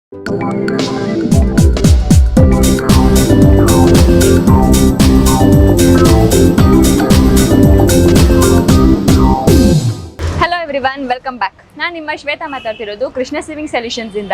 Hello everyone, welcome back. ನಾನು ನಿಮ್ಮ ಶ್ವೇತಾ ಮಾತಾಡ್ತಿರೋದು ಕೃಷ್ಣ ಸೇವಿಂಗ್ ಸೊಲ್ಯೂಷನ್ಸ್ ಇಂದ.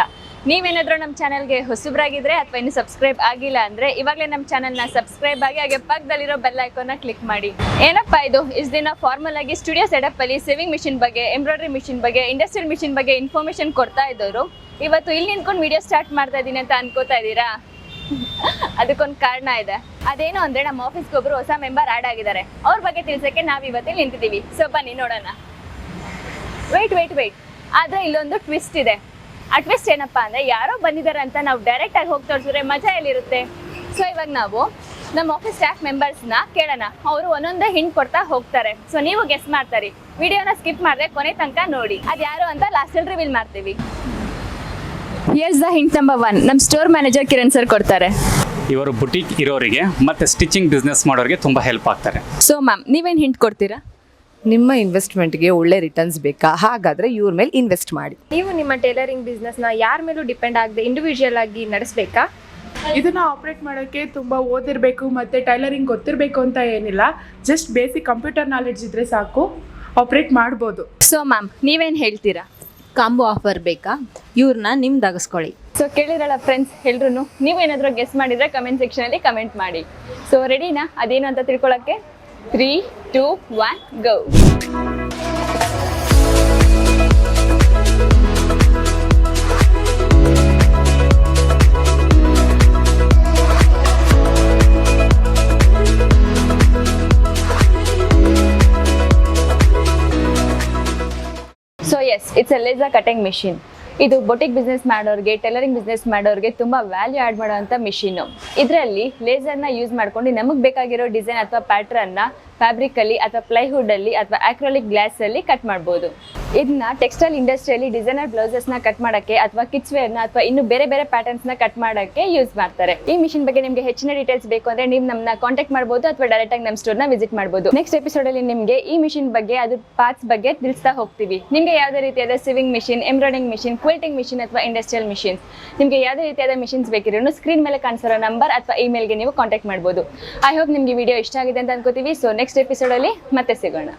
ನೀವೇನಾದರೂ ನಮ್ಮ ಚಾನಲ್ಗೆ ಹೊಸಬ್ರಾಗಿದ್ರೆ ಅಥವಾ ಇನ್ನು ಸಬ್ಸ್ಕ್ರೈಬ್ ಆಗಿಲ್ಲ ಅಂದರೆ ಇವಾಗಲೇ ನಮ್ಮ ಚಾನಲ್ನ ಸಬ್ಸ್ಕ್ರೈಬ್ ಆಗಿ ಹಾಗೆ ಪಕ್ಕದಲ್ಲಿರೋ ಬೆಲ್ ಐಕಾನ್ನ ಕ್ಲಿಕ್ ಮಾಡಿ. ಏನಪ್ಪ ಇದು, ಇಷ್ಟು ದಿನ ಫಾರ್ಮಲ್ ಆಗಿ ಸ್ಟುಡಿಯೋ ಸೆಟಪ್ಪಲ್ಲಿ ಸೇವಿಂಗ್ ಮಿಷಿನ್ ಬಗ್ಗೆ, ಎಂಬ್ರಾಯ್ಡ್ರಿ ಮಿಷಿನ್ ಬಗ್ಗೆ, ಇಂಡಸ್ಟ್ರಿಯಲ್ ಮಿಷಿನ್ ಬಗ್ಗೆ ಇನ್ಫಾರ್ಮೇಷನ್ ಕೊಡ್ತಾ ಇದ್ದವರು ಇವತ್ತು ಇಲ್ಲಿ ನಿಂತ್ಕೊಂಡು ವಿಡಿಯೋ ಸ್ಟಾರ್ಟ್ ಮಾಡ್ತಾ ಇದ್ದೀನಿ ಅಂತ ಅನ್ಕೋತಾ ಇದ್ದೀರಾ? ಅದಕ್ಕೊಂದು ಕಾರಣ ಇದೆ. ಅದೇನು ಅಂದರೆ ನಮ್ಮ ಆಫೀಸ್ಗೆ ಒಬ್ಬರು ಹೊಸ ಮೆಂಬರ್ ಆ್ಯಡ್ ಆಗಿದ್ದಾರೆ. ಅವ್ರ ಬಗ್ಗೆ ತಿಳಿಸೋಕ್ಕೆ ನಾವು ಇವತ್ತಿಲ್ಲಿ ನಿಂತಿದ್ದೀವಿ. ಸೊ ಬನ್ನಿ ನೋಡೋಣ. ವೆಯ್ಟ್ ಆದರೆ ಇಲ್ಲೊಂದು ಟ್ವಿಸ್ಟ್ ಇದೆ. ಆ ಟ್ವಿಸ್ಟ್ ಏನಪ್ಪ ಅಂದರೆ, ಯಾರೋ ಬಂದಿದ್ದಾರೆ ಅಂತ ನಾವು ಡೈರೆಕ್ಟಾಗಿ ಹೋಗಿ ತೋರಿಸಿದ್ರೆ ಮಜಾ ಎಲ್ಲಿರುತ್ತೆ. ಸೊ ಇವಾಗ ನಾವು ನಮ್ಮ ಆಫೀಸ್ ಸ್ಟಾಫ್ ಮೆಂಬರ್ಸ್ನ ಕೇಳೋಣ. ಅವರು ಒಂದೊಂದೇ ಹಿಂಟ್ ಕೊಡ್ತಾ ಹೋಗ್ತಾರೆ. ಸೊ ನೀವು ಗೆಸ್ ಮಾಡ್ತಾರೆ. ವಿಡಿಯೋನ ಸ್ಕಿಪ್ ಮಾಡಿದ್ರೆ ಕೊನೆ ತನಕ ನೋಡಿ. ಅದು ಯಾರು ಅಂತ ಲಾಸ್ಟಲ್ಲಿ ರಿವೀಲ್ ಮಾಡ್ತೀವಿ. Here's the hint number 1. ನಮ್ಮ ಸ್ಟೋರ್ ಮ್ಯಾನೇಜರ್ ಕಿರಣ್ ಸರ್ ಕೊಡ್ತಾರೆ. ಇವರು ಬುಟೀಕ್ ಇರೋರಿಗೆ ಮತ್ತು ಸ್ಟಿಚಿಂಗ್ ಬಿಸ್ನೆಸ್ ಮಾಡೋರಿಗೆ ತುಂಬ ಹೆಲ್ಪ್ ಆಗ್ತಾರೆ. ಸೊ ಮ್ಯಾಮ್, ನೀವೇನು ಹಿಂಟ್ ಕೊಡ್ತೀರಾ? ನಿಮ್ಮ ಇನ್ವೆಸ್ಟ್ಮೆಂಟ್ಗೆ ಒಳ್ಳೆ ರಿಟರ್ನ್ಸ್ ಬೇಕಾ? ಹಾಗಾದರೆ ಇವ್ರ ಮೇಲೆ ಇನ್ವೆಸ್ಟ್ ಮಾಡಿ. ನೀವು ನಿಮ್ಮ ಟೈಲರಿಂಗ್ ಬಿಸ್ನೆಸ್ನ ಯಾರ ಮೇಲೂ ಡಿಪೆಂಡ್ ಆಗದೆ ಇಂಡಿವಿಜುವಲ್ ಆಗಿ ನಡೆಸಬೇಕಾ? ಇದನ್ನು ಆಪ್ರೇಟ್ ಮಾಡೋಕ್ಕೆ ತುಂಬ ಓದಿರಬೇಕು ಮತ್ತು ಟೈಲರಿಂಗ್ ಗೊತ್ತಿರಬೇಕು ಅಂತ ಏನಿಲ್ಲ. ಜಸ್ಟ್ ಬೇಸಿಕ್ ಕಂಪ್ಯೂಟರ್ ನಾಲೆಡ್ಜ್ ಇದ್ದರೆ ಸಾಕು, ಆಪ್ರೇಟ್ ಮಾಡ್ಬೋದು. ಸೊ ಮ್ಯಾಮ್, ನೀವೇನು ಹೇಳ್ತೀರಾ? ಕಾಂಬೋ ಆಫರ್ ಬೇಕಾ? ಇವ್ರನ್ನ ನಿಮ್ದಾಗಿಸ್ಕೊಳ್ಳಿ. ಸೊ ಕೇಳಿರಲ್ಲ ಫ್ರೆಂಡ್ಸ್, ಎಲ್ರು ನೀವೇನಾದರೂ ಗೆಸ್ ಮಾಡಿದರೆ ಕಮೆಂಟ್ ಸೆಕ್ಷನಲ್ಲಿ ಕಮೆಂಟ್ ಮಾಡಿ. ಸೊ ರೆಡಿನಾ ಅದೇನು ಅಂತ ತಿಳ್ಕೊಳ್ಳೋಕ್ಕೆ? 3, 2, 1 go. So yes, it's a laser cutting machine. ಇದು ಬೊಟಿಕ್ ಬಿಸ್ನೆಸ್ ಮಾಡೋರಿಗೆ, ಟೈಲರಿಂಗ್ ಬಿಸ್ನೆಸ್ ಮಾಡೋರಿಗೆ ತುಂಬ ವ್ಯಾಲ್ಯೂ ಆ್ಯಡ್ ಮಾಡೋವಂಥ ಮಿಷಿನ್ನು. ಇದರಲ್ಲಿ ಲೇಸರ್ನ ಯೂಸ್ ಮಾಡ್ಕೊಂಡು ನಮಗೆ ಬೇಕಾಗಿರೋ ಡಿಸೈನ್ ಅಥವಾ ಪ್ಯಾಟ್ರನ್ನ ಫ್ಯಾಬ್ರಿಕಲ್ಲಿ ಅಥವಾ ಪ್ಲೈವುಡಲ್ಲಿ ಅಥವಾ ಆಕ್ರಲಿಕ್ ಗ್ಲಾಸಲ್ಲಿ ಕಟ್ ಮಾಡ್ಬೋದು. ಇದನ್ನ ಟೆಕ್ಸ್ಟೈಲ್ ಇಂಡಸ್ಟ್ರಿಯಲ್ಲಿ ಡಿಸೈನರ್ ಬ್ಲೌಸಸ್ನ ಕಟ್ ಮಾಡೋಕ್ಕೆ ಅಥವಾ ಕಿಡ್ಸ್ ವೇರ್ನ ಅಥವಾ ಇನ್ನು ಬೇರೆ ಬೇರೆ ಪ್ಯಾಟರ್ನ್ಸ್ನ ಕಟ್ ಮಾಡೋಕ್ಕೆ ಯೂಸ್ ಮಾಡ್ತಾರೆ. ಈ ಮಿಷಿನ್ ಬಗ್ಗೆ ನಿಮಗೆ ಹೆಚ್ಚಿನ ಡೀಟೇಲ್ಸ್ ಬೇಕು ಅಂದರೆ ನೀವು ನಮ್ಮನ್ನ ಕಾಂಟ್ಯಾಕ್ಟ್ ಮಾಡ್ಬೋದು ಅಥವಾ ಡೈರೆಕ್ಟಾಗಿ ನಮ್ಮ ಸ್ಟೋರ್ನ ವಿಸಿಟ್ ಮಾಡ್ಬೋದು. ನೆಕ್ಸ್ಟ್ ಎಪಿಸೋಡಲ್ಲಿ ನಿಮಗೆ ಈ ಮಿಷಿನ್ ಬಗ್ಗೆ, ಅದ್ರ ಪಾರ್ಟ್ಸ್ ಬಗ್ಗೆ ತಿಳಿಸ್ತಾ ಹೋಗ್ತೀವಿ. ನಿಮಗೆ ಯಾವುದೇ ರೀತಿಯಾದ ಸಿವಿಂಗ್ ಮಿಷಿನ್, ಎಂಬ್ರಾಯ್ಡಿಂಗ್ ಮಿಷಿನ್, ಕ್ವಿಲ್ಟಿಂಗ್ ಮಿಷಿನ್ ಅಥವಾ ಇಂಡಸ್ಟ್ರಿಯಲ್ ಮಿಷಿನ್ಸ್, ನಿಮಗೆ ಯಾವುದೇ ರೀತಿಯಾದ ಮಿಷಿನ್ಸ್ ಬೇಕಿರೋ ಸ್ಕ್ರೀನ್ ಮೇಲೆ ಕಾಣಿಸಿರೋ ನಂಬರ್ ಅಥವಾ ಇಮೇಲ್ಗೆ ನೀವು ಕಾಂಟ್ಯಾಕ್ಟ್ ಮಾಡ್ಬೋದು. ಐ ಹೋಪ್ ನಿಮಗೆ ವಿಡಿಯೋ ಇಷ್ಟ ಆಗಿದೆ ಅಂತ ಅನ್ಕೋತೀವಿ. ಸೊ ನೆಕ್ಸ್ಟ್ ಎಪಿಸೋಡಲ್ಲಿ ಮತ್ತೆ ಸಿಗೋಣ.